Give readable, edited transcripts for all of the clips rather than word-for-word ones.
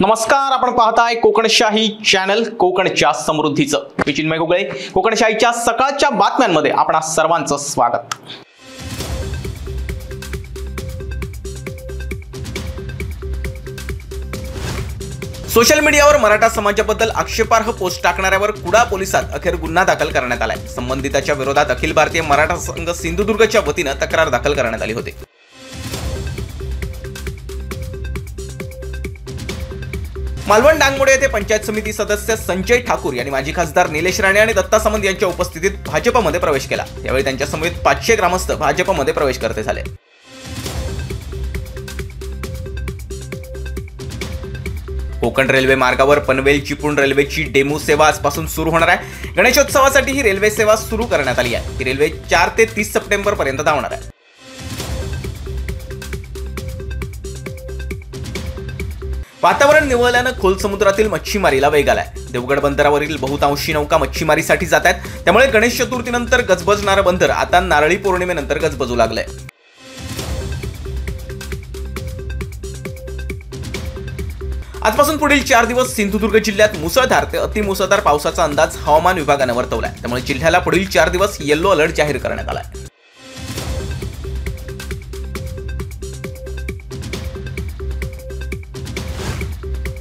नमस्कार, आपण पाहताय कोकणशाही चॅनल कोकणच्या समृद्धीचं. मी चिन्मय घुगळे. कोकणशाहीच्या सकाळच्या बातम्यांमध्ये आपणा सर्वांचं स्वागत. सोशल मीडियावर मराठा समाजाबद्दल आक्षेपार्ह पोस्ट टाकणाऱ्यावर कुडाळ पोलिसात अखेर गुन्हा दाखल करण्यात आलाय. संबंधिताच्या विरोधात अखिल भारतीय मराठा संघ सिंधुदुर्गच्या वतीनं तक्रार दाखल करण्यात आली होती. मालवण डांगमोडे येथे पंचायत समिती सदस्य संजय ठाकूर यांनी माजी खासदार निलेश राणे आणि दत्ता सामंत यांच्या उपस्थितीत भाजपमध्ये प्रवेश केला. यावेळी त्यांच्या समेत 500 ग्रामस्थ भाजपमध्ये प्रवेश करते झाले. कोकण रेल्वे मार्गावर पनवेल चिपळूण रेल्वेची डेमो सेवा आजपासून सुरू होणार आहे. गणेशोत्सवासाठी ही रेल्वे सेवा सुरू करण्यात आली आहे. ही रेल्वे 4 ते 30 सप्टेंबर पर्यंत धावणार आहे. वातावरण निवळल्यानं खोल समुद्रातील मच्छीमारीला वेग आलाय. देवगड बंदरावरील बहुतांशी नौका मच्छीमारीसाठी जात आहेत. त्यामुळे गणेश चतुर्थीनंतर गजबजणारं बंदर आता नारळी पौर्णिमेनंतर गजबजू लागलंय. आजपासून पुढील 4 दिवस सिंधुदुर्ग जिल्ह्यात मुसळधार ते अतिमुसळधार पावसाचा अंदाज हवामान विभागानं वर्तवलाय. त्यामुळे जिल्ह्याला पुढील 4 दिवस येलो अलर्ट जाहीर करण्यात आलाय.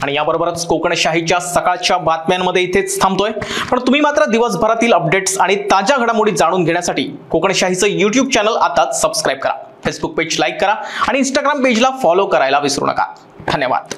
आणि याबरोबरच कोकणशाहीच्या सकाळच्या बातम्यांमध्ये इथेच थांबतोय. पण तुम्ही मात्र दिवसभरातील अपडेट्स आणि ताज्या घडामोडी जाणून घेण्यासाठी कोकणशाहीचं YouTube चॅनल आताच सबस्क्राईब करा. फेसबुक पेज लाईक करा आणि Instagram पेजला फॉलो करायला विसरू नका. धन्यवाद.